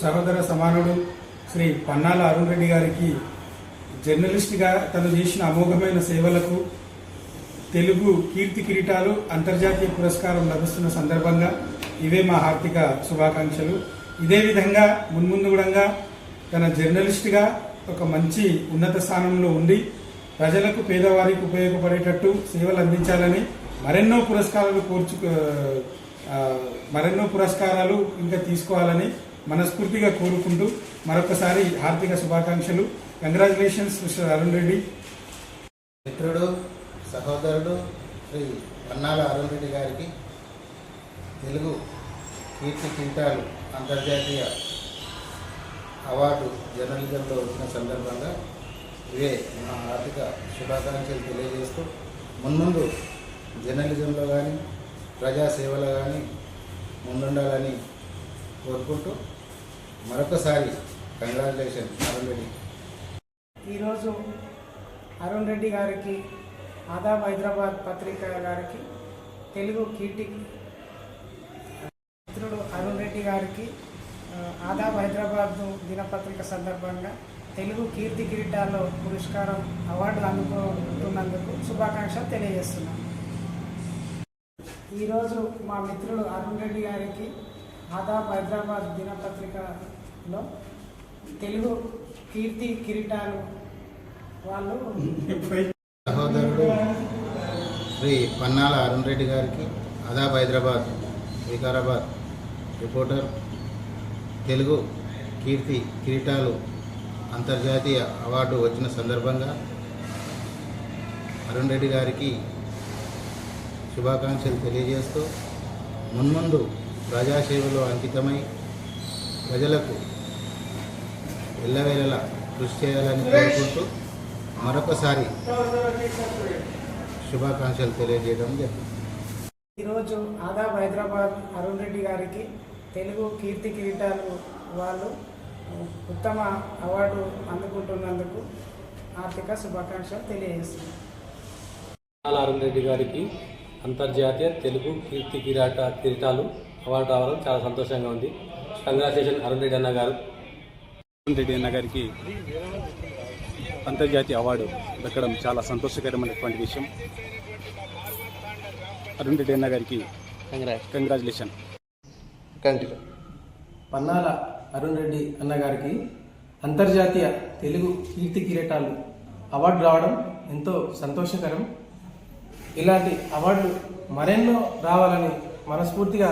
సహోదర సమానుడు శ్రీ పన్నాల అరుణ్ రెడ్డి గారికి జర్నలిస్ట్గా తను చేసిన అమోఘమైన సేవలకు తెలుగు కీర్తి కిరీటాలు అంతర్జాతీయ పురస్కారం లభిస్తున్న సందర్భంగా ఇవే మా హార్దిక శుభాకాంక్షలు. ఇదే విధంగా మున్ముందు కూడా తన జర్నలిస్ట్గా ఒక మంచి ఉన్నత స్థానంలో ఉండి ప్రజలకు పేదవారికి ఉపయోగపడేటట్టు సేవలు అందించాలని మరెన్నో పురస్కారాలు ఇంకా తీసుకోవాలని మనస్ఫూర్తిగా కోరుకుంటూ మరొకసారి హార్దిక శుభాకాంక్షలు. Congratulations mister Arun Reddy. మిత్రుడు సహోదరుడు శ్రీ పన్నాల అరుణ్ రెడ్డి గారికి తెలుగు కీర్తి కిరీటాలు అంతర్జాతీయ అవార్డు జర్నలిజంలో వచ్చిన సందర్భంగా ఇవే మా ఆర్థిక శుభాకాంక్షలు తెలియజేస్తూ మున్ముందు జర్నలిజంలో కానీ ప్రజాసేవలో కానీ ముందుండాలని కోరుకుంటూ మరొకసారి కంగ్రాచులేషన్ అరుణ్ రెడ్డి. ఈరోజు అరుణ్ రెడ్డి గారికి ఆదాబ్ హైదరాబాద్ పత్రిక గారికి తెలుగు కీర్తి మిత్రుడు అరుణ్ రెడ్డి గారికి ఆదాబ్ హైదరాబాద్ దినపత్రిక సందర్భంగా తెలుగు కీర్తి కిరీటాల్లో పురస్కారం అవార్డు అందుకుంటున్నందుకు శుభాకాంక్షలు తెలియజేస్తున్నాను. ఈరోజు మా మిత్రుడు అరుణ్ రెడ్డి గారికి ఆదాబ్ హైదరాబాద్ దినపత్రికలో తెలుగు కీర్తి కిరీటాలు వాళ్ళు సహోదరుడు శ్రీ పన్నాల అరుణ్ రెడ్డి గారికి ఆదాబ్ హైదరాబాద్ వికారాబాద్ రిపోర్టర్ తెలుగు కీర్తి కిరీటాలు అంతర్జాతీయ అవార్డు వచ్చిన సందర్భంగా అరుణ్ రెడ్డి గారికి శుభాకాంక్షలు తెలియజేస్తూ మున్ముందు ప్రజాసేవలో అంకితమై ప్రజలకు ఎల్లవేళలా కృషి చేయాలని కోరుకుంటూ మరొకసారి శుభాకాంక్షలు తెలియజేయడం జరిగింది. ఈరోజు ఆదాబ్ హైదరాబాద్ అరుణ్ రెడ్డి గారికి తెలుగు కీర్తి కిరీటాలు వాళ్ళు ఉత్తమ అవార్డు అందుకుంటున్నందుకు ఆర్థిక శుభాకాంక్షలు తెలియజేస్తున్నారు. అరుణ్ రెడ్డి గారికి అంతర్జాతీయ తెలుగు కీర్తి కిరీటాలు అవార్డు రావడం చాలా సంతోషంగా ఉంది. కంగ్రాచులేషన్ అరుణ్ రెడ్డి అన్న గారు. అరుణ్ రెడ్డి అన్న గారికి అంతర్జాతీయ అవార్డు దక్కడం చాలా సంతోషకరమైనటువంటి విషయం. అరుణ్ రెడ్డి అన్న గారికి కంగ్రాచులేషన్. పన్నాల అరుణ్ రెడ్డి అన్న గారికి అంతర్జాతీయ తెలుగు కీర్తి కిరీటాలు అవార్డు రావడం ఎంతో సంతోషకరం. ఇలాంటి అవార్డులు మరెన్నో రావాలని మనస్ఫూర్తిగా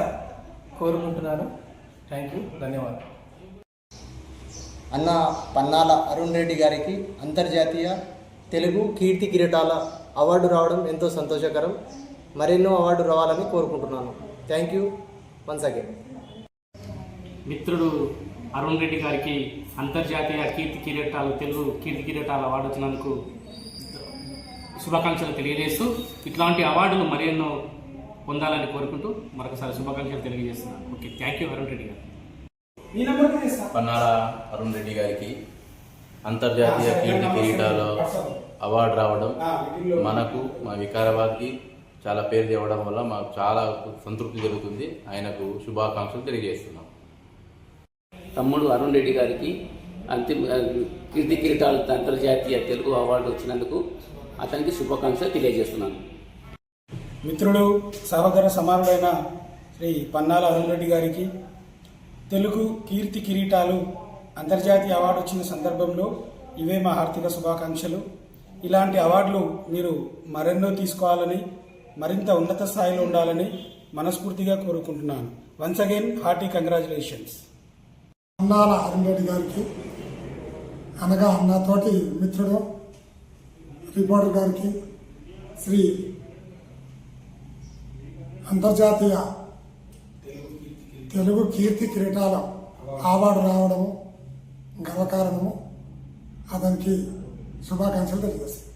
కోరుకుంటున్నాను. థ్యాంక్ యూ, ధన్యవాదాలు. అన్న పన్నాల అరుణ్ రెడ్డి గారికి అంతర్జాతీయ తెలుగు కీర్తి కిరీటాల అవార్డు రావడం ఎంతో సంతోషకరం. మరెన్నో అవార్డు రావాలని కోరుకుంటున్నాను. Thank you once again. మిత్రుడు అరుణ్ రెడ్డి గారికి అంతర్జాతీయ తెలుగు కీర్తి కిరీటాల అవార్డు వచ్చినందుకు శుభాకాంక్షలు తెలియజేస్తూ ఇట్లాంటి అవార్డులు మరెన్నో పొందాలని కోరుకుంటూ మరొకసారి శుభాకాంక్షలు తెలియజేస్తున్నాను. Okay, thank you Arun Reddy గారు. పన్నాల అరుణ్ రెడ్డి గారికి అంతర్జాతీయ కీర్తి కిరీటాల అవార్డు రావడం మనకు మా వికారాబాద్కి చాలా పేరు తేవడం వల్ల మాకు చాలా సంతృప్తి జరుగుతుంది. ఆయనకు శుభాకాంక్షలు తెలియజేస్తున్నాం. తమ్ముడు అరుణ్ రెడ్డి గారికి కీర్తి కిరీటాలు అంతర్జాతీయ తెలుగు అవార్డు వచ్చినందుకు అతనికి శుభాకాంక్షలు తెలియజేస్తున్నాను. మిత్రుడు సహోదర సమానుడైన శ్రీ పన్నాల అరుణ్ రెడ్డి గారికి తెలుగు కీర్తి కిరీటాలు అంతర్జాతీయ అవార్డు వచ్చిన సందర్భంలో ఇవే మా హార్దిక శుభాకాంక్షలు. ఇలాంటి అవార్డులు మీరు మరెన్నో తీసుకోవాలని, మరింత ఉన్నత స్థాయిలో ఉండాలని మనస్ఫూర్తిగా కోరుకుంటున్నాను. Once again hearty congratulations. Pannala Arun Reddy గారికి అనగా నాతోటి మిత్రుడు రిపోర్టర్ గారికి శ్రీ అంతర్జాతీయ తెలుగు కీర్తి కిరీటాల అవార్డు రావడము గర్వకారణము. అతనికి శుభాకాంక్షలు తెలియజేస్తాను.